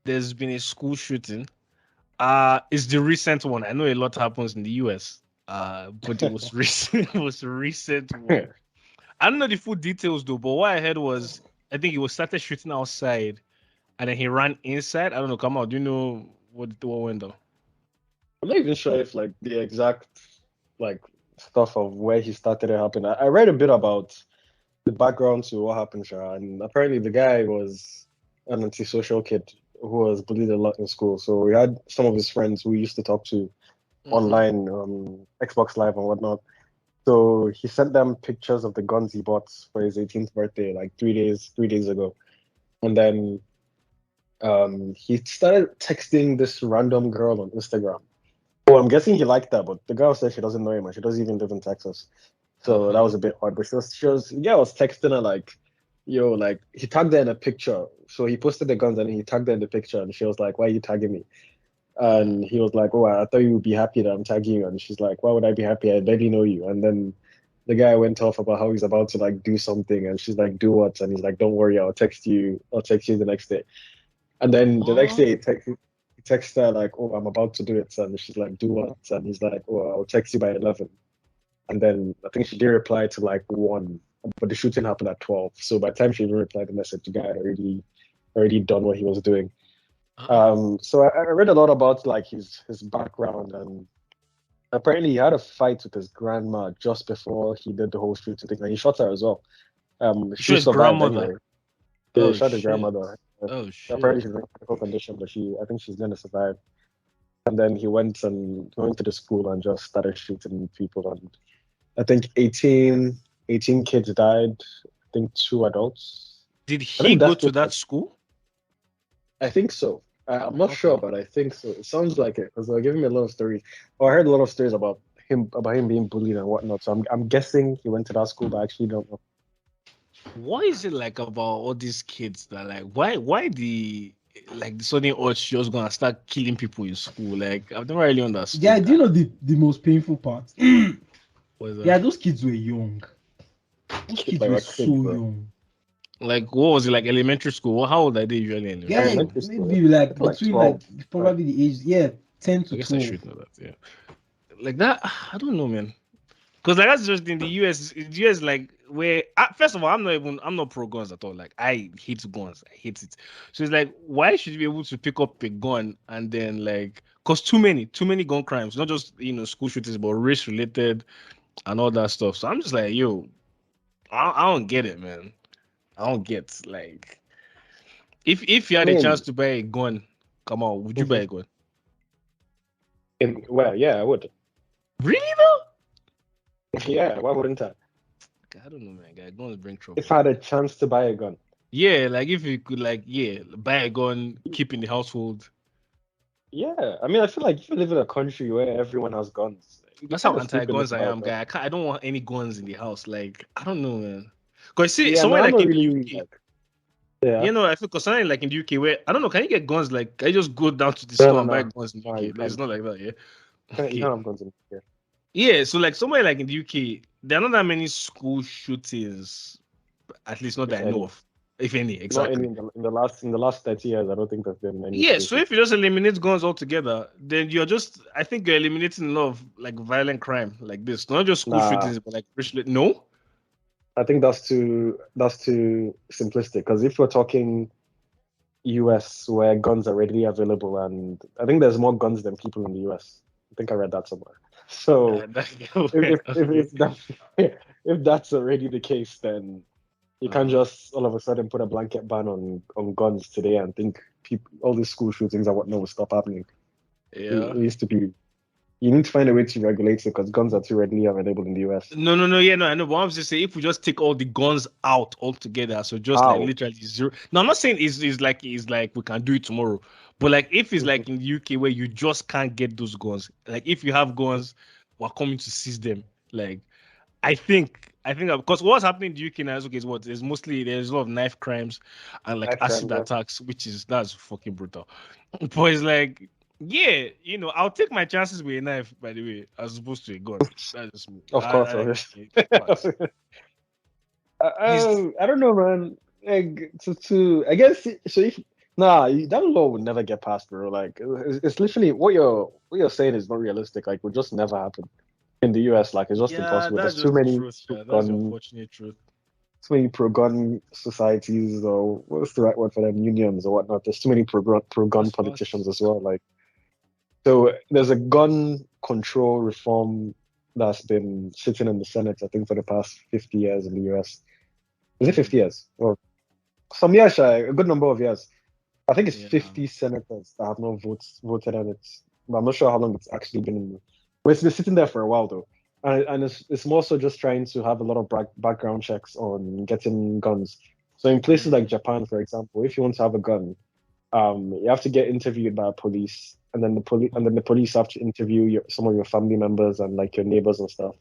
there's been a school shooting. It's the recent one. I know a lot happens in the US. But it was recent. It was a recent one. I don't know the full details though, but what I heard was I think he was started shooting outside and then he ran inside. I don't know. Come out. Do you know what went on? I'm not even sure if like the exact like stuff of where he started it happened. I read a bit about the background to what happened, Sha, and apparently the guy was an antisocial kid who was bullied a lot in school. So we had some of his friends who we used to talk to Mm-hmm. online, Xbox Live and whatnot. So he sent them pictures of the guns he bought for his 18th birthday, like 3 days ago. And then he started texting this random girl on Instagram. Well, I'm guessing he liked that, but the girl said she doesn't know him and she doesn't even live in Texas. So that Uh-huh. was a bit odd. But yeah, I was texting her like, yo, like he tagged her in a picture. So he posted the guns and he tagged her in the picture and she was like, why are you tagging me? And he was like, oh, I thought you would be happy that I'm tagging you. And she's like, why would I be happy? I barely know you. And then the guy went off about how he's about to like do something and she's like, do what? And he's like, don't worry, I'll text you the next day. And then the next What? day he texts her like, oh, I'm about to do it. And she's like, do what? And he's like, oh, I'll text you by 11. And then I think she did reply to like 1, but the shooting happened at 12. So by the time she even replied the message, the guy had already done what he was doing. Uh-uh. So I read a lot about like his background, and apparently he had a fight with his grandma just before he did the whole shooting thing, and he shot her as well. You She sure his survived grandmother? anyway. Yeah, he Oh shot his shit. grandmother. Oh shit. Apparently she's in critical condition, but I think she's gonna survive. And then he went to the school and just started shooting people, and I think 18 kids died. I think 2 adults. Did I he think go that's to just that school? I think so. I'm not sure, Okay. but I think so. It sounds like it because they're giving me a lot of stories. Oh, I heard a lot of stories about him being bullied and whatnot. So I'm guessing he went to that school, but I actually don't know. What is it like about all these kids that like why the like the sudden urge just gonna start killing people in school? Like I've never really Yeah, understood do you that. know the most painful part? Was Yeah, those kids were young. Those Kids kids like were a kid, so bro. young. like what was it like elementary school? How old are they usually in Yeah, elementary school? Elementary school. maybe I like feel like between like 12. Right. probably the age, yeah, 10 I to guess I 12. should know that. Yeah, like that. I don't know, man. Because like that's just in the US. The US like where first of all, I'm not pro guns at all. Like I hate guns. I hate it. So it's like why should you be able to pick up a gun and then like cause too many gun crimes, not just school shootings, but race related and all that stuff. So I'm just like, yo, I don't get it, man. I don't get like if you I had a chance mean, to buy a gun, come on, would you buy mhm. a gun? Well, yeah, I would. Really though? Yeah, why wouldn't I? I don't know, man. Guy, guns bring If trouble. I had a chance to buy a gun. Yeah, like if you could like buy a gun, keep in the household. Yeah, I mean, I feel like if you live in a country where everyone has guns, you'd be That's how kind of stupid not anti-guns to I buy a am, gun. guy. I don't want any guns in the house. Like I don't know, man. Cause see, Yeah, no, somewhere I'm like not in the really UK, like, yeah. I feel cause somewhere like in the UK where I don't know, can you get guns? Like, can you just go down to the No, store no, and buy no, guns in the no, you UK? Like, it's can't. not like that, yeah. You Okay, can't have guns in here. yeah. So like somewhere like in the UK, there are not that many school shootings, at least not that If I know any. of, if any, Not any exactly. in the last 30 years, I don't think there's been any Yeah, school so if you shooting. just eliminate guns altogether, then I think you're eliminating a lot of like violent crime like this. Not just school Nah, shootings, but like no. I think that's too simplistic. Because if we're talking US where guns are readily available, and I think there's more guns than people in the US. I think I read that somewhere. So if Okay. that's if that's already the case, then you can't Uh-huh. just all of a sudden put a blanket ban on guns today and think people all these school shootings and whatnot will stop happening. It Yeah. used to be. You need to find a way to regulate it because guns are too readily available in the US. No, no, no, yeah, no, I know. But I'm just saying, if we just take all the guns out altogether, so just like How? literally zero. No, I'm not saying it's like we can do it tomorrow, but like if it's Mhm. like in the UK where you just can't get those guns, like if you have guns, we're coming to seize them. Like I think because what's happening in the UK now is okay. Is what is mostly there's a lot of knife crimes and like Knife acid crimes, yeah. attacks, that's fucking brutal. But it's like, yeah, I'll take my chances with a knife, by the way, as opposed to a gun. That's just me. Of course, I obviously. facts. It's I don't know, man. Like, I guess so. Nah, that law would never get passed, bro. Like, it's literally what you're saying is not realistic. Like, would just never happen in the US. Like, it's just Yeah, impossible. that's There's too just the many truth. Yeah, that's the pro-gun, unfortunate truth. too many pro-gun societies, or what's the right word for them, unions or whatnot. There's too many pro-gun That's politicians facts. as well. Like, so there's a gun control reform that's been sitting in the Senate, I think, for the past 50 years in the US. Is it 50 years? Well, some years, a good number of years. I think it's Yeah. 50 senators that have not voted on it. But I'm not sure how long it's actually been in. But it's been sitting there for a while though. And it's more so just trying to have a lot of background checks on getting guns. So in places like Japan, for example, if you want to have a gun, you have to get interviewed by police, and then the police have to interview some of your family members and like your neighbors and stuff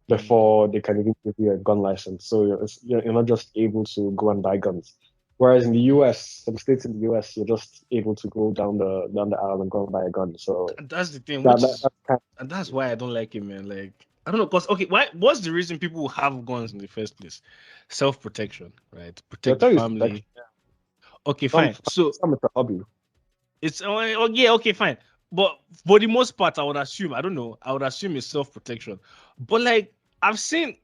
before they can even give you a gun license. So you're not just able to go and buy guns. Whereas in the US, some states in the US, you're just able to go down the aisle and go and buy a gun. So And that's the thing, that, which that is, that's kind and that's why I don't like it, man. Like, I don't know, cause okay, what's the reason people have guns in the first place? Self-protection, right? To of, protect the tell you it's protection. family. Okay, Some fine. So some it's a hobby. it's yeah, okay, fine. But for the most part, I would assume, I don't know, I would assume it's self-protection. But like I've seen,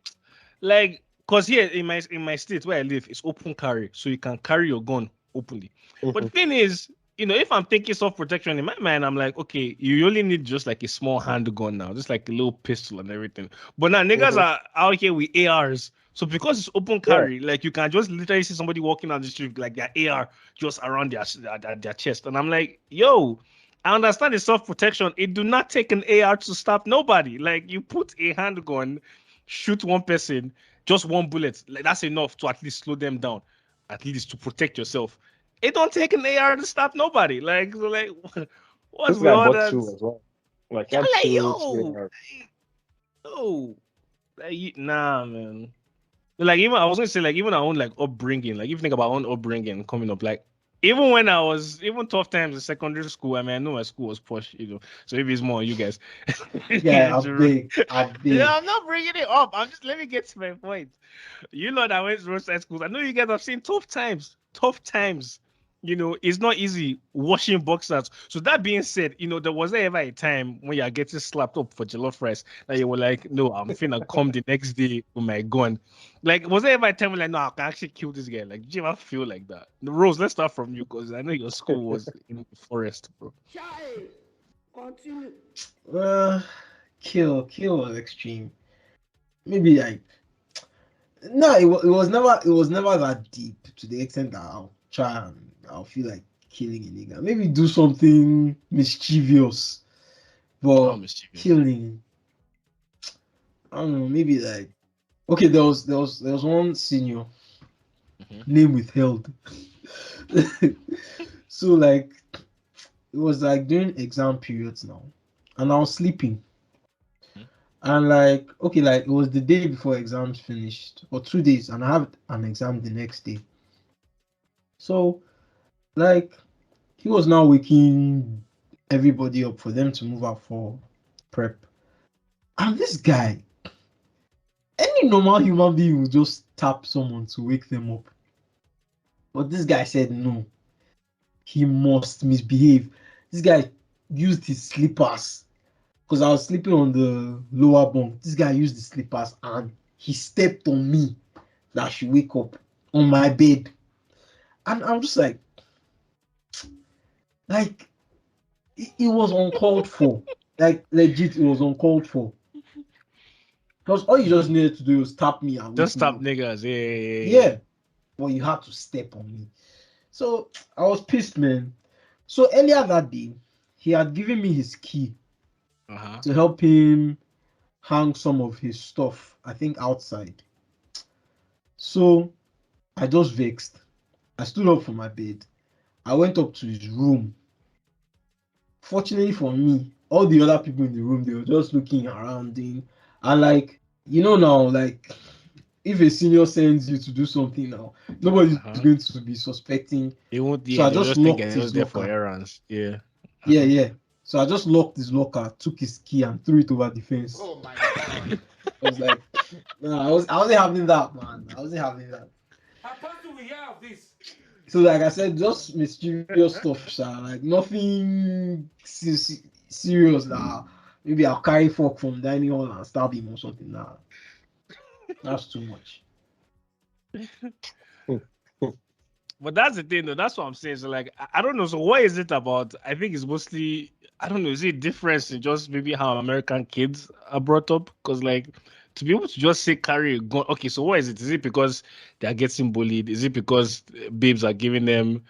like, cause here in my state where I live, it's open carry, so you can carry your gun openly. But the thing is, if I'm thinking self-protection in my mind, I'm like, okay, you only need just like a small handgun now, just like a little pistol and everything. But now niggas are out here with ARs. So because it's open Yeah, carry, like you can just literally see somebody walking down the street with like their AR just around their chest. And I'm like, yo, I understand it's self-protection. It do not take an AR to stop nobody. Like you put a handgun, shoot one person, just one bullet. Like that's enough to at least slow them down, at least to protect yourself. It don't take an AR to stop nobody. Like, what's this with guy all bought that? two as well. Like he Yeah, had like two yo, ARs. no, like, nah, man. Like even I was gonna say like even our own like upbringing, like if you think about our own upbringing coming up, like even when I was even tough times in secondary school, I mean I know my school was posh, so maybe it's more on you guys. Yeah, I To- beg, I Yeah, beg. I'm not bringing it up. I'm just let me get to my point. You know that went to roadside schools. I know you guys have seen tough times. Tough times. It's not easy washing boxers. So that being said, there was ever a time when you're getting slapped up for jollof rice that you were like, no, I'm finna come the next day with my gun. Like, was there ever a time when like, no, I can actually kill this guy? Like, did you ever feel like that? Rose, let's start from you because I know your school was in the forest, bro. Continue. Uh, kill was extreme. Maybe like no, it was never that deep to the extent that I'll feel like killing a nigga. Maybe do something mischievous, How but mischievous. killing. I don't know. Maybe like okay, there was one senior Mhm. name withheld. So like it was like during exam periods now, and I was sleeping. Mhm. And like, okay, like it was the day before exams finished, or 2 days, and I have an exam the next day. So, like, he was now waking everybody up for them to move out for prep. And this guy, any normal human being would just tap someone to wake them up. But this guy said no, he must misbehave. This guy used his slippers because I was sleeping on the lower bunk. This guy used the slippers and he stepped on me that I should wake up on my bed. And I'm just like it was uncalled for. Like legit, it was uncalled for. Because all you just needed to do was tap me and Just wake me stop up. niggas. Yeah. Yeah, but you had to step on me. So I was pissed, man. So earlier that day, he had given me his key Uh-huh. to help him hang some of his stuff, I think outside. So I just vexed. I stood up from my bed. I went up to his room. Fortunately for me, all the other people in the room, they were just looking around and like now, like if a senior sends you to do something now, nobody's Uh-huh. going to be suspecting. They won't, So yeah, I they'll just just think locked I was his there for locker. errands. Yeah. Yeah, Uh-huh. yeah. So I just locked his locker, took his key, and threw it over the fence. Oh my God. I was like, nah, I wasn't having that, man. I wasn't having that. How fast do we hear of this? So like I said, just mischievous stuff, like nothing serious. Maybe I'll carry fork from dining hall and stab him or something. Nah, that's too much. But that's the thing, though. That's what I'm saying. So, like, I don't know. So, what is it about? I think it's mostly, I don't know. Is it difference in just maybe how American kids are brought up? Because, like, to be able to just say carry a gun. Okay, so what is it? Is it because they are getting bullied? Is it because babes are giving them,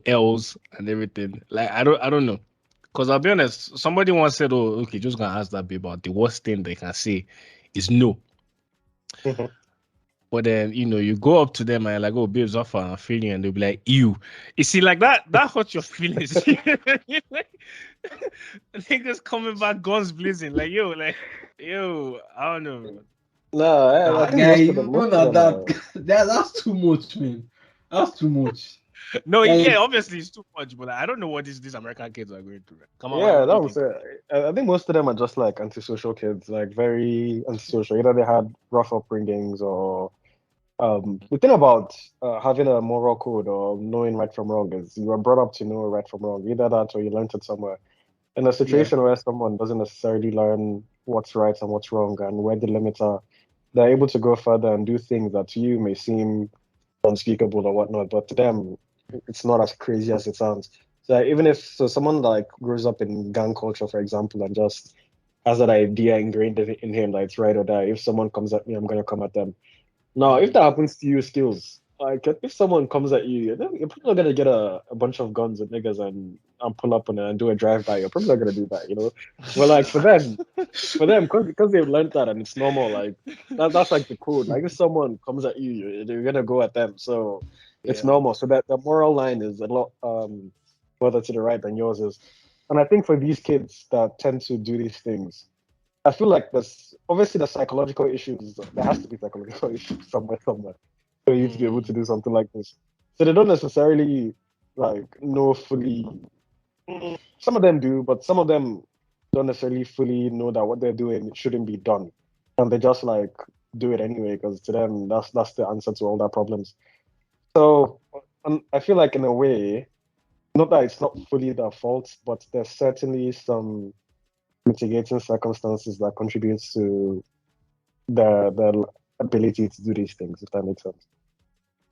L's and everything? Like, I don't know. Because I'll be honest, somebody once said, "Oh, okay, just gonna ask that babe about the worst thing they can say is no." But then, you go up to them and you're like, "Oh, babes, off I'm feeling," and they'll be like, "Ew." You see, like that hurts your feelings. Like, niggas coming back guns blazing, yo, I don't know, man. No, I think Guy, most even of at them are. that's too much, man. That's too much. No, Like, yeah, obviously it's too much, but like, I don't know what these American kids are going through. Come on, Yeah, what do that you was think? it. I think most of them are just like antisocial kids, like very antisocial. Either they had rough upbringings or the thing about having a moral code or knowing right from wrong is you were brought up to know right from wrong. Either that or you learned it somewhere. In a yeah, situation where someone doesn't necessarily learn what's right and what's wrong and where the limits are, they're able to go further and do things that to you may seem unspeakable or whatnot, but to them, it's not as crazy as it sounds. So even if someone like grows up in gang culture, for example, and just has that idea ingrained in him that it's right or die. If someone comes at me, I'm gonna come at them. Now, if that happens to you, skills like if someone comes at you, then you're probably not gonna get a bunch of guns and niggas and pull up on it and do a drive by. You're probably not gonna do that, you know. Well, like for them, because they've learned that and it's normal. Like that's like the code. Like if someone comes at you, you're gonna go at them. So it's Yeah. normal. So that the moral line is a lot further to the right than yours is. And I think for these kids that tend to do these things, I feel like there's obviously the psychological issues. There has to be psychological issues somewhere for you to be able Mm. to do something like this. So they don't necessarily like know fully. Some of them do, but some of them don't necessarily fully know that what they're doing shouldn't be done, and they just like do it anyway because to them that's the answer to all their problems. So I feel like in a way, not that it's not fully their fault, but there's certainly some mitigating circumstances that contributes to their ability to do these things, if that makes sense.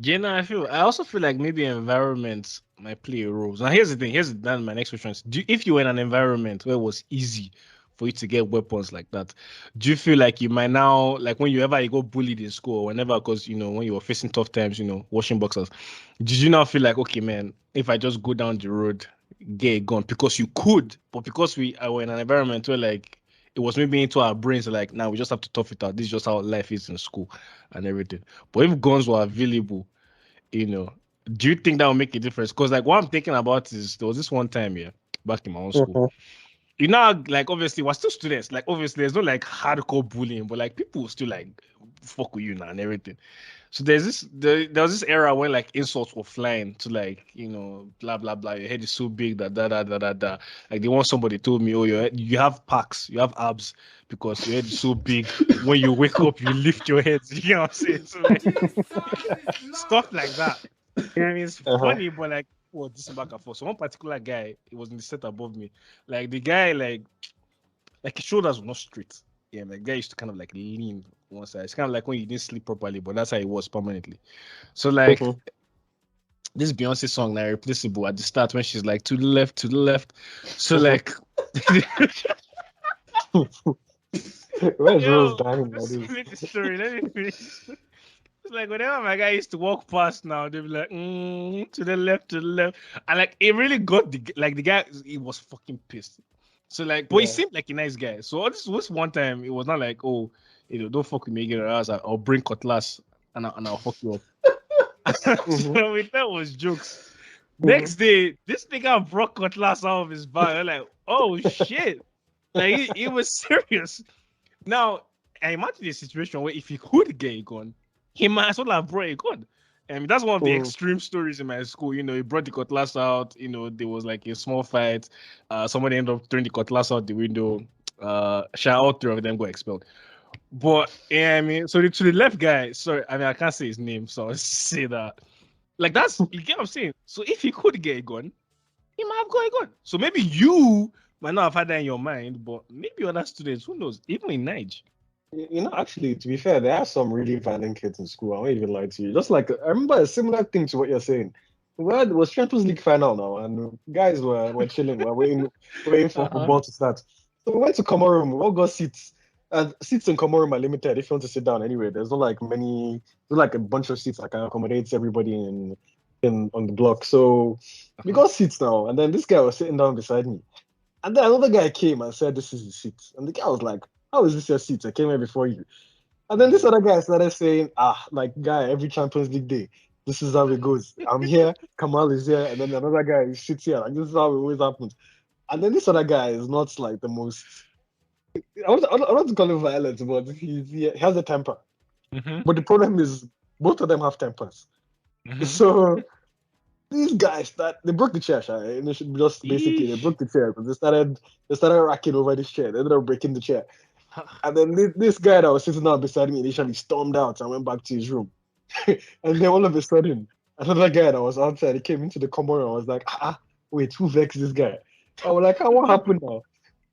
Jenna, I also feel like maybe environment might play a role. Now here's the thing. That's my next question. If you were in an environment where it was easy for you to get weapons like that, do you feel like you might now, like when you go bullied in school or whenever, because when you were facing tough times, washing boxes, did you now feel like, okay, man, if I just go down the road, get a gun, because you could, but because we are in an environment where like it was maybe into our brains, like now we just have to tough it out. This is just how life is in school and everything. But if guns were available, you know, do you think that will make a difference? Because like what I'm thinking about is there was this one time, yeah, back in my own school. Mhm. Like obviously we're still students. Like obviously there's no like hardcore bullying, but like people will still like fuck with you now and everything. So there was this era when like insults were flying to like, blah blah blah. Your head is so big that da da da da da. Like they want somebody told me, oh, you have packs, you have abs because your head is so big. When you wake up, you lift your head. You know what I'm saying? So like stuff like that. You know what I mean? It's Uh-huh. funny, but like, well, this is back and forth. So one particular guy, he was in the set above me. Like the guy, like his shoulders were not straight. Yeah, like the guy used to kind of like lean one side. It's kind of like when you didn't sleep properly, but that's how it was permanently. So like Mhm. this Beyonce song, like Irreplaceable, at the start when she's like to the left, to the left. So Mhm. like, Where's Rose yo, dying like just this? finish the story. Let me finish. It's like whenever my guy used to walk past now, they'd be like, to the left, to the left. And like it really got the guy, he was fucking pissed. So like, but he Yeah. seemed like a nice guy. So this was one time, it was not like, oh, don't fuck with me again, or else I'll bring cutlass and I'll fuck you up. Mhm. So we thought it was jokes. Mhm. Next day, this nigga brought cutlass out of his bag. I'm like, oh shit. Like he was serious. Now, I imagine a situation where if he could get a gun, he might as well have brought a gun. That's one of the Mhm. extreme stories in my school. He brought the cutlass out. There was like a small fight. Somebody ended up throwing the cutlass out the window. All three of them got expelled. But yeah, so to the left guy, sorry, I can't say his name, so I'll say that. Like that's you get what I'm saying. So if he could get a gun, he might have got a gun. So maybe you might not have had that in your mind, but maybe other students, who knows? Even in Niger. Actually, to be fair, there are some really violent kids in school. I won't even lie to you. Just like I remember a similar thing to what you're saying. Well, it was Champions League final now, and guys were chilling, were waiting for football to start. So we went to Comorum. We all got seats, and seats in Comorum are limited. If you want to sit down, anyway, there's not like many. There's like a bunch of seats that can accommodate everybody in on the block. So we got seats now, and then this guy was sitting down beside me, and then another guy came and said, "This is his seat," and the guy was like, "How is this your seat? I came here before you." And then this other guy started saying, like, guy, every Champions League day, this is how it goes. I'm here, Kamal is here, and then another guy sits here. Like, this is how it always happens. And then this other guy is not like the most, I don't want to call him violent, but he has a temper. Mhm. But the problem is, both of them have tempers. Mhm. So these guys they broke the chair, Sha, and just basically they broke the chair because they started racking over this chair. They ended up breaking the chair. And then this guy that was sitting down beside me initially stormed out and went back to his room. And then all of a sudden, another guy that was outside, he came into the common room and was like, wait, who vexed this guy? I was like, what happened now?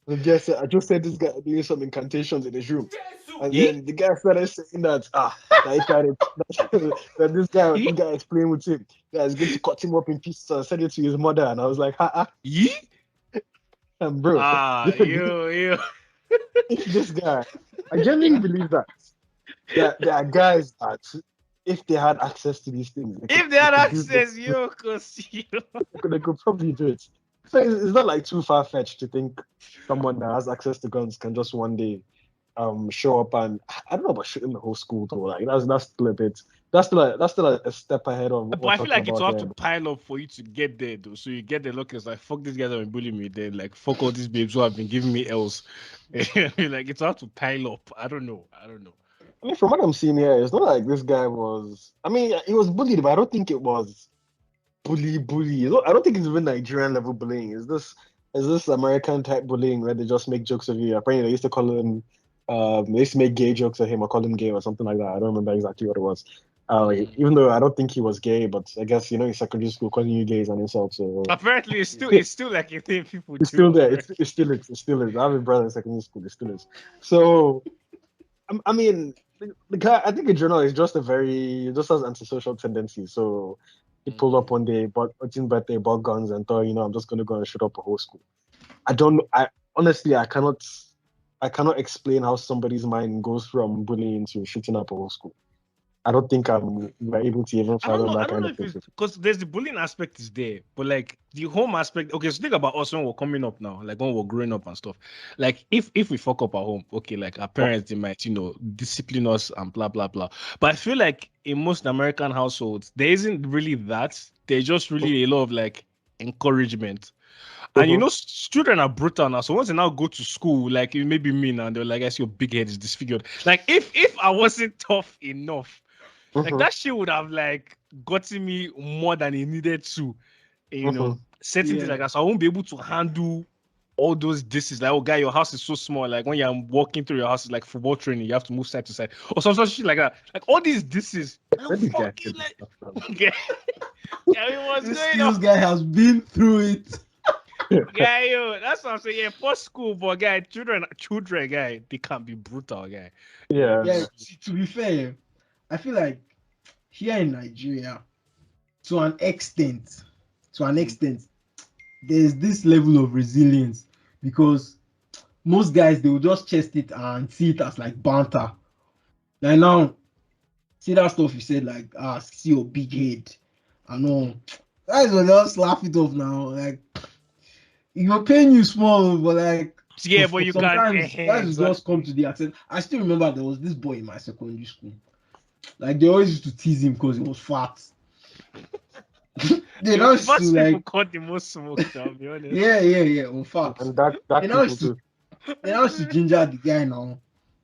And the guy said, I just said this guy doing some incantations in his room. And then the guy started saying that, that this guy is playing with him. That is going to cut him up in pieces and send it to his mother. And I was like, and bro, You. this guy, I genuinely believe that there are guys that if they had access to these things, If they had could do access, they could probably do it. So it's not like too far fetched to think someone that has access to guns can just one day show up, and I don't know about shooting the whole school though. Like that's still a bit that's still a step ahead of what But we're I feel talking like it's about have here. to pile up for you to get there, though. So you get the look, it's like, fuck this guy that been bullying me. Then, like, fuck all these babes who have been giving me L's. Like, it's have to pile up. I don't know. I mean, from what I'm seeing here, it's not like this guy was. I mean, he was bullied, but I don't think it was bully. I don't think it's even Nigerian level bullying. Is this American type bullying where they just make jokes of you? Apparently, they used to call him. They used to make gay jokes at him or call him gay or something like that. I don't remember exactly what it was. Even though I don't think he was gay, but I guess in secondary school calling you gay is an insult. So Apparently, it's still like a thing people it's do. still there. It still is. It still is. I have a brother in secondary school. It still is. So I mean, the guy. I think in general is just just has antisocial tendencies. So he pulled up one day, bought a teen birthday, bought guns, and thought, I'm just gonna go and shoot up a whole school. I don't know. I honestly, I cannot explain how somebody's mind goes from bullying to shooting up a whole school. I don't think we're able to even fathom that I don't kind know of if it's thing. because there's the bullying aspect is there, but like the home aspect. Okay, so think about us when we're coming up now, like when we're growing up and stuff. Like if we fuck up at home, okay, like our parents they might discipline us and blah blah blah. But I feel like in most American households there isn't really that. There's just really a lot of like encouragement. And children are brutal now. So once they now go to school, like it may be me now, they're like, I see your big head is disfigured. Like if I wasn't tough enough, like that shit would have like gotten me more than it needed to, certain things like that. So I won't be able to handle all those disses. Like, oh guy, your house is so small. Like when you're walking through your house, it's like football training, you have to move side to side. Or some shit like that. Like all these disses. Okay. Yeah, This guy has been through it. Guy, that's what I'm saying. Yeah, for school, but guy, children, guy, they can be brutal, guy. Yeah. To be fair, I feel like here in Nigeria, to an extent, there's this level of resilience because most guys they will just chest it and see it as like banter. Like now, see that stuff you said, like see your big head. I know guys will just laugh it off now. Like you're paying you small, but like yeah, but you sometimes can't. guys will just come to the accent. I still remember there was this boy in my secondary school. Like they always used to tease him because he was fat. They don't used to like caught the most smoke, to be honest. Yeah. In fact, And that they now used to ginger the guy now.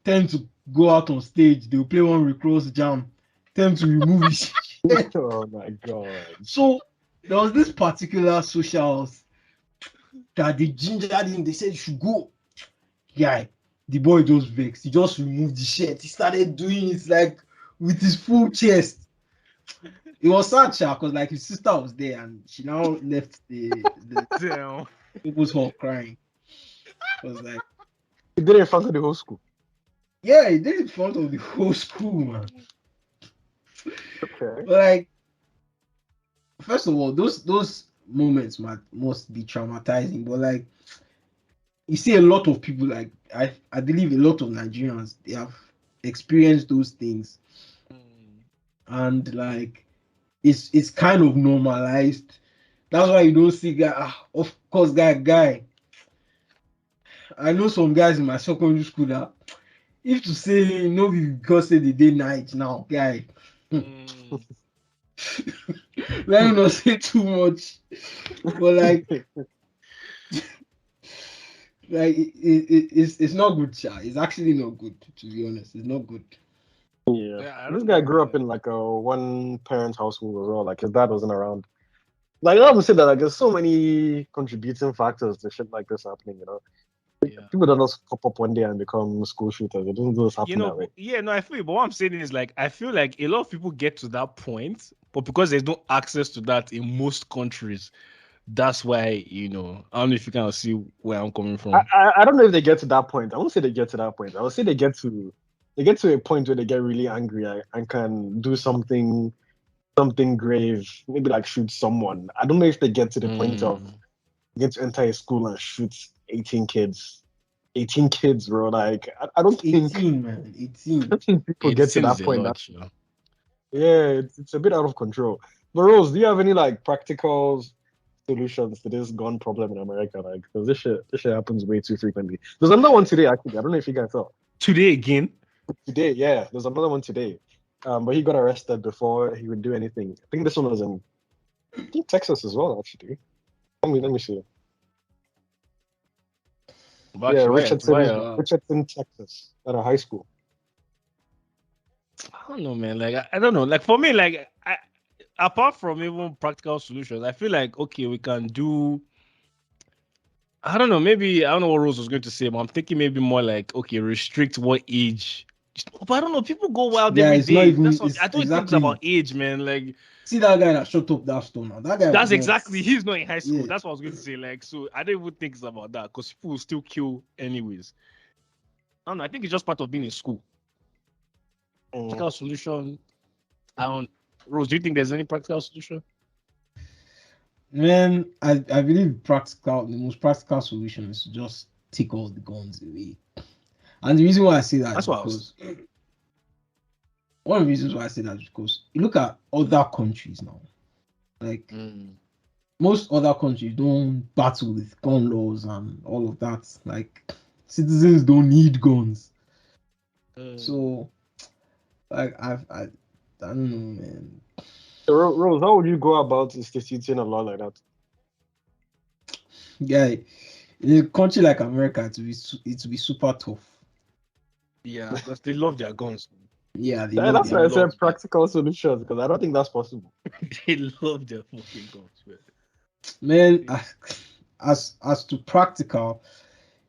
Tend to go out on stage. They will play one recross jam. Tend to remove his shit. Oh my god. So there was this particular social house that they gingered him. They said you should go. Guy, the boy just vexed. He just removed the shirt. He started doing it like with his full chest. It was sad, because like his sister was there and she now left the Damn. people's hall crying. It was like, He did it in front of the whole school. yeah, he did it in front of the whole school, man. Okay. But like, first of all, those moments must be traumatizing. But like, you see a lot of people, like I believe a lot of Nigerians, they have experienced those things, and like it's kind of normalized. That's why you don't see guy. Of course, guy. I know some guys in my secondary school that if to say no be because say the day night now, guy. Mm. Let me not say too much. But like it's not good, Sha. It's actually not good, to be honest. It's not good. Yeah. Yeah, I This don't guy know, grew up man. in like a one-parent household as well. Like his dad wasn't around. Like I would say that like there's so many contributing factors to shit like this happening, you know. Yeah. People don't just pop up one day and become school shooters. It doesn't just happen that way. Yeah, no, I feel, but what I'm saying is like I feel like a lot of people get to that point, but because there's no access to that in most countries, that's why, I don't know if you can see where I'm coming from. I don't know if they get to that point. I won't say they get to that point. I would say they get to a point where they get really angry and can do something grave, maybe like shoot someone. I don't know if they get to the point of get to enter a school and shoot 18 kids. 18 kids, bro. Like I don't think 18, man. 18. people get to 18 is that a point. lot, you know. Yeah, it's a bit out of control. But Rose, do you have any like practical solutions to this gun problem in America? Like, because this shit happens way too frequently. There's another one today, actually. I don't know if you guys saw. Today again. Today, yeah, there's another one today. But he got arrested before he would do anything. I think this one was in, I think Texas as well, actually. Let me see. But Yeah, actually, Richardson, Wow. Richardson, Texas, at a high school. I don't know, man. Like I don't know. Like for me, like apart from even practical solutions, I feel like okay, we can do. I don't know. Maybe I don't know what Rose was going to say, but I'm thinking maybe more like okay, restrict what age. But I don't know. People go wild Yeah, every it's not day. even. That's what It's I don't think it's exactly. about age, man. Like See that guy that shot up that stone now. That guy was that's not. exactly. He's not in high school. Yeah. That's what I was going to say. Like so, I don't even think it's about that because people will still kill anyways. I don't know. I think it's just part of being in school. Practical solution. I don't. Rose, do you think there's any practical solution? Man, I believe the most practical solution is to just take all the guns away. And the reason why I say that is That's what I was. because one of the reasons why I say that is because you look at other countries now. Like most other countries don't battle with gun laws and all of that. Like citizens don't need guns. So like I don't know, man. So, Rose, how would you go about instituting a law like that? Yeah, in a country like America, it will be super tough. Yeah, because they love their guns. Yeah, they Yeah, love that's their why I love said that. practical solutions, because I don't think that's possible. They love their fucking guns, man. As to practical,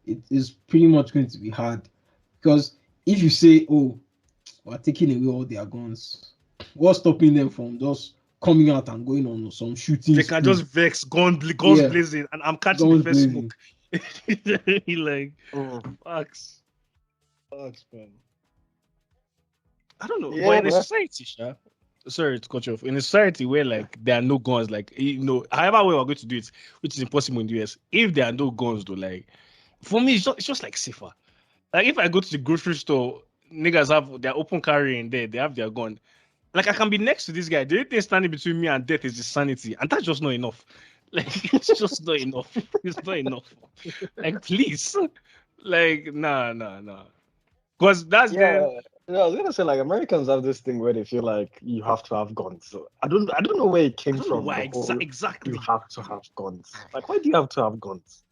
it is pretty much going to be hard because if you say, "Oh, we're taking away all their guns," what's stopping them from just coming out and going on some shooting? They can spree? just vex, guns Yeah. blazing, and I'm catching the Guns first blazing. smoke. Like, facts, man. I don't know, but Yeah, in a man. society, sorry to cut you off. In a society where like there are no guns, like however way we're going to do it, which is impossible in the US. If there are no guns, though, like for me, it's just like safer. Like if I go to the grocery store, niggas have their open carry in there, they have their gun. Like I can be next to this guy. The only thing standing between me and death is the sanity, and that's just not enough. Like it's just not enough. It's not enough. Like please, like nah. Because that's Yeah, then I was gonna say like Americans have this thing where they feel like you have to have guns. So I don't know where it I came don't know from. why The whole you exactly. have to have guns. Like, why do you have to have guns?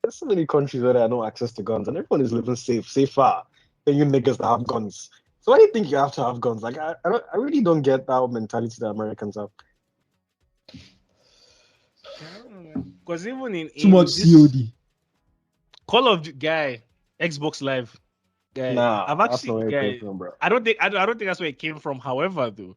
There's so many countries where there are no access to guns, and everyone is living safer than you niggas that have guns. So why do you think you have to have guns? Like, I really don't get that mentality that Americans have. Because even Too much this COD. Call of Duty guy, Xbox Live guy, Nah, I've that's actually not where it came guy. from, bro. I don't think that's where it came from. However, though,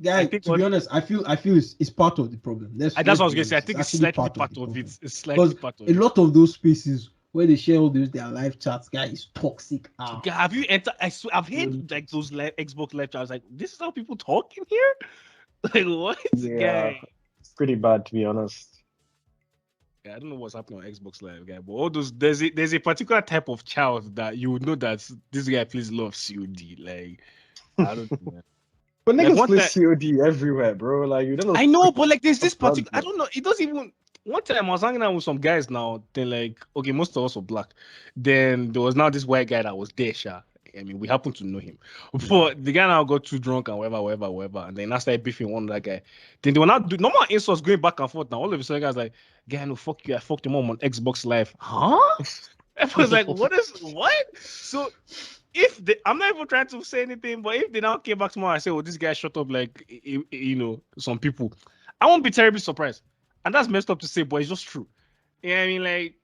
Guy, think to be honest, I feel it's part of the problem. that's what I let's was be gonna say. I honest, think it's actually slightly part the of problem. it. It's slightly Because part of a it. lot of those spaces where they share all their live chats, guy, is toxic. Yeah, have you entered? I've heard like those Xbox live chats. I was like, this is how people talk in here. Like what, Yeah, guy? it's pretty bad to be honest. Yeah, I don't know what's happening on Xbox Live, guy. But all those there's a particular type of child that you would know that this guy plays love COD. Like I don't know. But Like niggas one play time, COD everywhere, bro. Like you don't know I know, but like there's this blood, particular. I don't know. It doesn't even. One time I was hanging out with some guys. Now they're like, okay, most of us were black. Then there was now this white guy that was there, Sha. I mean, we happened to know him. But the guy now got too drunk and whatever. And then I started beefing one other guy. Then they were not do normal insults going back and forth. Now all of a sudden, guys like, guy, no, fuck you. I fucked your mom on Xbox Live. Huh? I was like, what? So if they, I'm not even trying to say anything, but if they now came back tomorrow and say, "Oh, this guy shut up," like some people, I won't be terribly surprised. And that's messed up to say, but it's just true. Yeah, I mean, like, I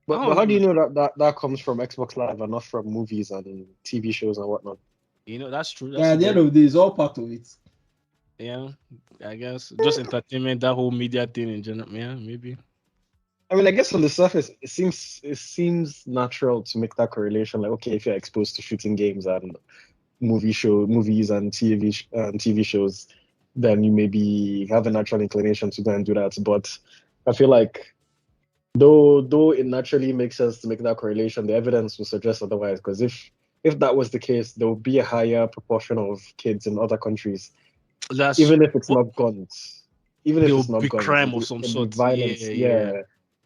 But don't how do you know. know that comes from Xbox Live and not from movies and TV shows and whatnot? That's true. Yeah, That's at the end of the day, it's all part of it. yeah. I guess just entertainment, that whole media thing in general. Yeah, maybe. I mean, I guess on the surface, it seems natural to make that correlation. Like, okay, if you're exposed to shooting games and movies and TV shows, then you maybe have a natural inclination to go and do that. But I feel like though it naturally makes sense to make that correlation, the evidence will suggest otherwise. Because if that was the case, there would be a higher proportion of kids in other countries, That's even if it's what not guns. Even if there'll it's not be guns, crime of some it'll be sort. Yeah, violence. yeah. Yeah.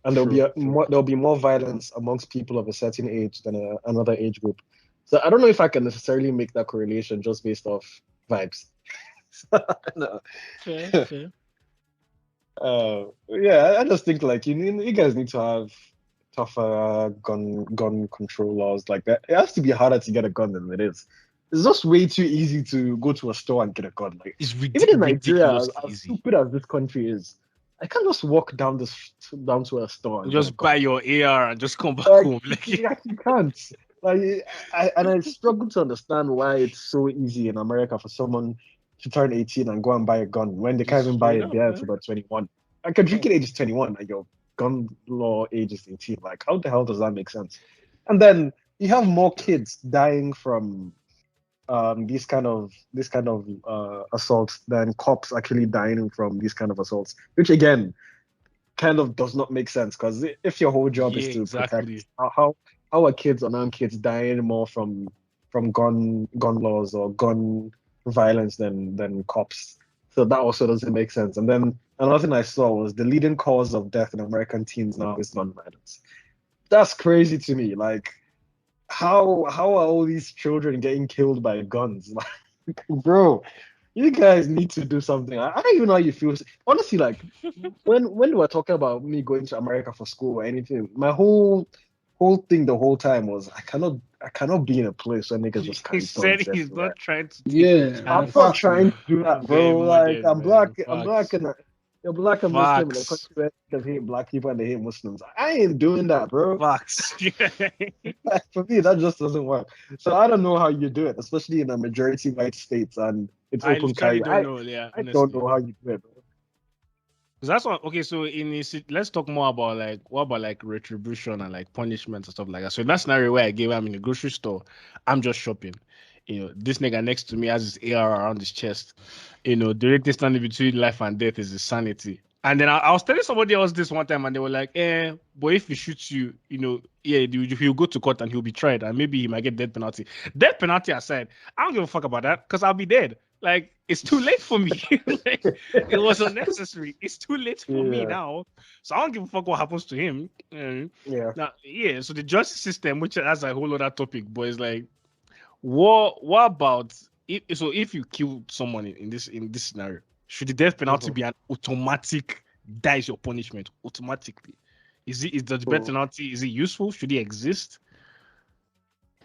And True. there'll be more violence amongst people of a certain age than another age group. So I don't know if I can necessarily make that correlation just based off vibes. No. Fair. Yeah, I just think like you guys need to have tougher gun control laws like that. It has to be harder to get a gun than it is. It's just way too easy to go to a store and get a gun. Like It's even in Nigeria, ridiculously as easy. stupid as this country is, I can't just walk down to a store and get a Just gun. buy your AR and just come back Like home. Like you actually can't. Like I struggle to understand why it's so easy in America for someone to turn 18 and go and buy a gun when they can't just even buy straight it up, there man. until they're 21. Like a drinking age is 21 and your gun law age is 18. Like how the hell does that make sense? And then you have more kids dying from these kind of assaults than cops actually dying from these kind of assaults, which again kind of does not make sense because if your whole job is Yeah, to protect, exactly. how are kids, unarmed kids, dying more from gun laws or gun violence than cops? So that also doesn't make sense. And then another thing I saw was the leading cause of death in American teens now is gun violence. That's crazy to me. Like how are all these children getting killed by guns? Like, bro, you guys need to do something. I don't even know how you feel. Honestly, like when we're talking about me going to America for school or anything, my whole thing the whole time was I cannot be in a place where niggas just He carry said guns he's everywhere. not trying to take Yeah, pictures and I'm of not facts, trying man. to do that, getting bro. Like murdered, man. I'm black Facts. and you're black and Muslim in a country Facts. where niggas hate black people and they hate Muslims. I ain't doing that, bro. Facts. Like, for me, that just doesn't work. So I don't know how you do it, especially in a majority white states and it's I open literally carry. don't know, yeah, I don't honestly. know how you do it, bro. Because that's what okay, so let's talk more about like what about like retribution and like punishment and stuff like that. So in that scenario where I'm in a grocery store, I'm just shopping. This nigga next to me has his AR around his chest. The only standing between life and death is his sanity. And then I was telling somebody else this one time, and they were like, but if he shoots you, yeah, he'll go to court and he'll be tried, and maybe he might get death penalty. Death penalty aside, I don't give a fuck about that because I'll be dead. Like, it's too late for me. Like, it was unnecessary. It's too late for me Yeah, now. So I don't give a fuck what happens to him. yeah. Now, yeah, so the justice system, which has a whole other topic, but it's like, what about if you kill someone in this scenario, should the death penalty Mhm. be an automatic that is your punishment automatically? Is the death So penalty is it useful? Should it exist?